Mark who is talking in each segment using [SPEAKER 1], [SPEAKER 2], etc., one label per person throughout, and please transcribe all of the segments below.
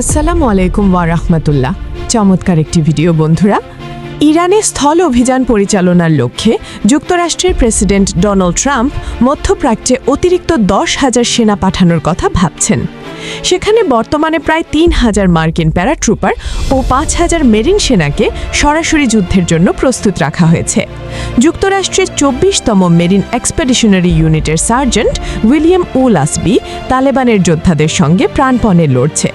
[SPEAKER 1] আসসালামু আলাইকুম ওয়া রাহমাতুল্লাহ। চমৎকার একটি ভিডিও বন্ধুরা। ইরানে স্থল অভিযান পরিচালনার লক্ষ্যে যুক্তরাষ্ট্রের প্রেসিডেন্ট ডোনাল্ড ট্রাম্প মধ্যপ্রাচ্যে অতিরিক্ত 10,000 সেনা পাঠানোর কথা ভাবছেন। সেখানে বর্তমানে প্রায় 3,000 মার্কিন প্যারাট্রুপার ও 5,000 মেরিন সেনাকে সরাসরি যুদ্ধের জন্য প্রস্তুত রাখা হয়েছে। যুক্তরাষ্ট্রের 24তম মেরিন এক্সপেডিশনারি ইউনিটের সার্জেন্ট উইলিয়াম ওলাসবি তালেবানের যোদ্ধাদের সঙ্গে প্রাণপণে লড়ছে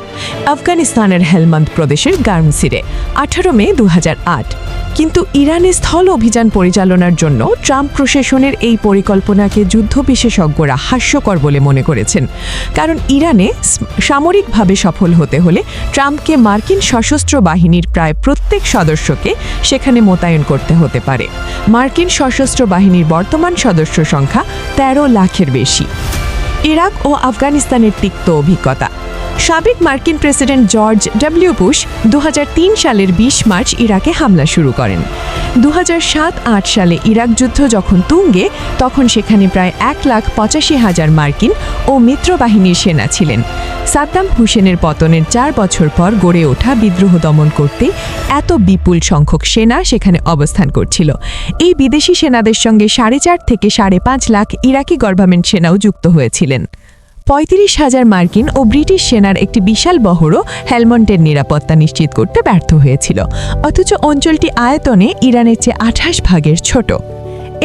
[SPEAKER 1] আফগানিস্তানের হেলমান্দ প্রদেশের গার্মসিরে 18 মে 2008। কিন্তু ইরানে স্থল অভিযান পরিচালনার জন্য ট্রাম্প প্রশাসনের এই পরিকল্পনাকে যুদ্ধ বিশেষজ্ঞরা হাস্যকর বলে মনে করেছেন। কারণ ইরানে সামরিকভাবে সফল হতে হলে ট্রাম্পকে মার্কিন সশস্ত্র বাহিনীর প্রায় প্রত্যেক সদস্যকে সেখানে মোতায়েন করতে হতে পারে। মার্কিন সশস্ত্র বাহিনীর বর্তমান সদস্য সংখ্যা 13 লাখের বেশি। ইরাক ও আফগানিস্তানের তিক্ত অভিজ্ঞতা। সাবেক মার্কিন প্রেসিডেন্ট জর্জ ডব্লিউ বুশ 2003 সালের 20 মার্চ ইরাকে হামলা শুরু করেন। 2007-8 সালে ইরাক যুদ্ধ যখন তুঙ্গে, তখন সেখানে প্রায় 1,85,000 মার্কিন ও মিত্রবাহিনীর সেনা ছিলেন। সাদ্দাম হুসেনের পতনের 4 বছর পর গড়ে ওঠা বিদ্রোহ দমন করতে এত বিপুল সংখ্যক সেনা সেখানে অবস্থান করছিল। এই বিদেশি সেনাদের সঙ্গে 4.5 থেকে 5.5 লাখ ইরাকি গভর্নমেন্ট সেনাও যুক্ত হয়েছিলেন। 35,000 মার্কিন ও ব্রিটিশ সেনার একটি বিশাল বহরও হেলমন্ডের নিরাপত্তা নিশ্চিত করতে ব্যর্থ হয়েছিল, অথচ অঞ্চলটি আয়তনে ইরানের চেয়ে 28 ভাগের ছোট।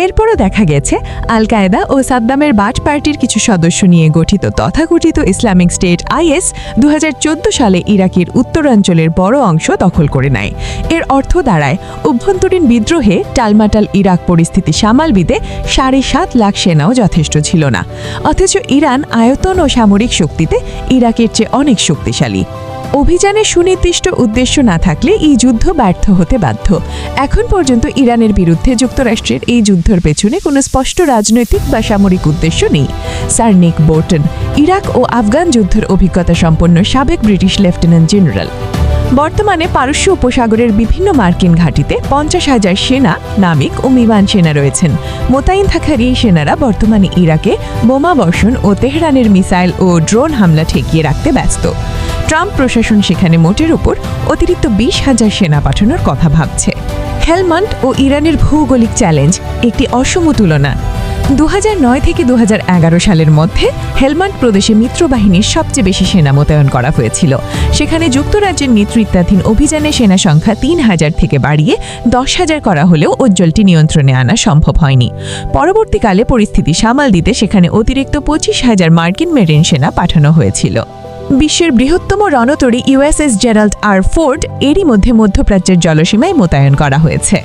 [SPEAKER 1] এরপরও দেখা গেছে আল কায়েদা ও সাদ্দামের বাট পার্টির কিছু সদস্য নিয়ে গঠিত তথাকথিত ইসলামিক স্টেট IS 2014 সালে ইরাকের উত্তরাঞ্চলের বড় অংশ দখল করে নেয়। এর অর্থ দাঁড়ায় অভ্যন্তরীণ বিদ্রোহে টালমাটাল ইরাক পরিস্থিতি সামাল দিতে 7.5 লাখ সেনাও যথেষ্ট ছিল না। অথচ ইরান আয়তন ও সামরিক শক্তিতে ইরাকের চেয়ে অনেক শক্তিশালী। অভিযানের সুনির্দিষ্ট উদ্দেশ্য না থাকলে এই যুদ্ধ ব্যর্থ হতে বাধ্য। এখন পর্যন্ত ইরানের বিরুদ্ধে যুক্তরাষ্ট্রের এই যুদ্ধের পেছনে কোনো স্পষ্ট রাজনৈতিক বা সামরিক উদ্দেশ্য নেই। স্যার নিক বোর্টন, ইরাক ও আফগান যুদ্ধের অভিজ্ঞতা সম্পন্ন সাবেক ব্রিটিশ লেফটেন্যান্ট জেনারেল। বর্তমানে পারস্য উপসাগরের বিভিন্ন মার্কিন ঘাঁটিতে 50,000 সেনা, নামিক ও বিমান সেনা রয়েছেন। মোতায়েন থাকার এই সেনারা বর্তমানে ইরাকে বোমা বর্ষণ ও তেহরানের মিসাইল ও ড্রোন হামলা ঠেকিয়ে রাখতে ব্যস্ত। ট্রাম্প প্রশাসন সেখানে মোটের উপর অতিরিক্ত 20,000 সেনা পাঠানোর কথা ভাবছে। হেলমান্ড ও ইরানের ভৌগোলিক চ্যালেঞ্জ একটি অসম তুলনা। 2009 থেকে 2011 সালের মধ্যে হেলমান্ড প্রদেশে মিত্রবাহিনীর সবচেয়ে বেশি সেনা মোতায়েন করা হয়েছিল। সেখানে যুক্তরাজ্যের নেতৃত্বাধীন অভিযানে সেনা সংখ্যা 3,000 থেকে বাড়িয়ে 10,000 করা হলেও অঞ্চলটি নিয়ন্ত্রণে আনা সম্ভব হয়নি। পরবর্তীকালে পরিস্থিতি সামাল দিতে সেখানে অতিরিক্ত 25,000 মার্কিন মেরিন সেনা পাঠানো হয়েছিল। বিশ্বের বৃহত্তম রণতরী USS জেরাল্ড আর ফোর্ড এরই মধ্যে মধ্যপ্রাচ্যের জলসীমায় মোতায়েন করা হয়েছে।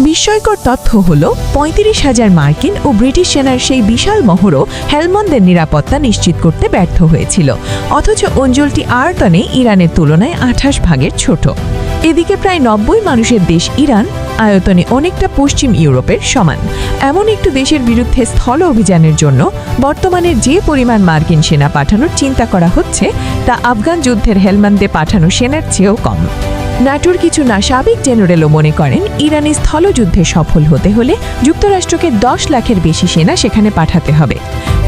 [SPEAKER 1] বিস্ময়কর তথ্য হল 35,000 মার্কিন ও ব্রিটিশ সেনার সেই বিশাল মহড়ও হেলমন্দের নিরাপত্তা নিশ্চিত করতে ব্যর্থ হয়েছিল, অথচ অঞ্চলটি আয়তনে ইরানের তুলনায় 28 ভাগের ছোট। এদিকে প্রায় 90 মানুষের দেশ ইরান আয়তনে অনেকটা পশ্চিম ইউরোপের সমান। এমন একটি দেশের বিরুদ্ধে স্থল অভিযানের জন্য বর্তমানে যে পরিমাণ মার্কিন সেনা পাঠানোর চিন্তা করা হচ্ছে তা আফগান যুদ্ধের হেলমান্দে পাঠানো সেনার চেয়েও কম। ন্যাটোর কিছু সাবেক জেনারেলও মনে করেন ইরানি স্থলযুদ্ধে সফল হতে হলে যুক্তরাষ্ট্রকে 10 লাখের বেশি সেনা সেখানে পাঠাতে হবে।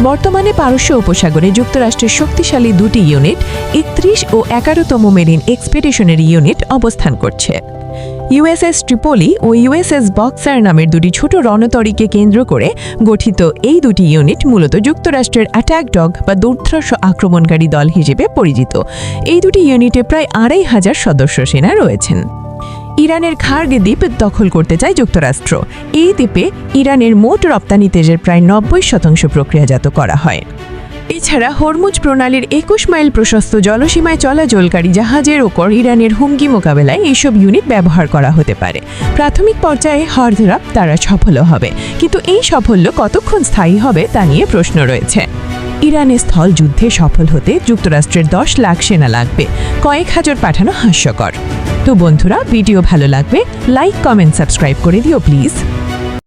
[SPEAKER 1] বর্তমানে পারস্য উপসাগরে যুক্তরাষ্ট্রের শক্তিশালী দুটি ইউনিট 31 ও 11তম মেরিন এক্সপেডিশনারি ইউনিট অবস্থান করছে। USS ট্রিপোলি ও USS বক্সার নামের দুটি ছোট রণতরীকে কেন্দ্র করে গঠিত এই দুটি ইউনিট মূলত যুক্তরাষ্ট্রের অ্যাটাক ডগ বা দুর্ধর্ষ আক্রমণকারী দল হিসেবে পরিচিত। এই দুটি ইউনিটে প্রায় 2,500 সদস্য সেনা রয়েছেন। ইরানের খার্গ দ্বীপ দখল করতে চায় যুক্তরাষ্ট্র। এই দ্বীপে ইরানের মোট রপ্তানি তেজের প্রায় 90% প্রক্রিয়াজাত করা হয়। এছাড়া হরমুজ প্রণালীর 21 মাইল প্রশস্ত জলসীমায় চলাচলকারী জাহাজের ওপর ইরানের হুমকি মোকাবেলায় এইসব ইউনিট ব্যবহার করা হতে পারে। প্রাথমিক পর্যায়ে হরধরা তারা সফল হবে, কিন্তু এই সাফল্য কতক্ষণ স্থায়ী হবে তা নিয়ে প্রশ্ন রয়েছে। ইরানের স্থল যুদ্ধে সফল হতে যুক্তরাষ্ট্রের 10 লাখ সেনা লাগবে, কয়েক হাজার পাঠানো হাস্যকর। তো বন্ধুরা, ভিডিও ভালো লাগবে লাইক, কমেন্ট, সাবস্ক্রাইব করে দিও প্লিজ।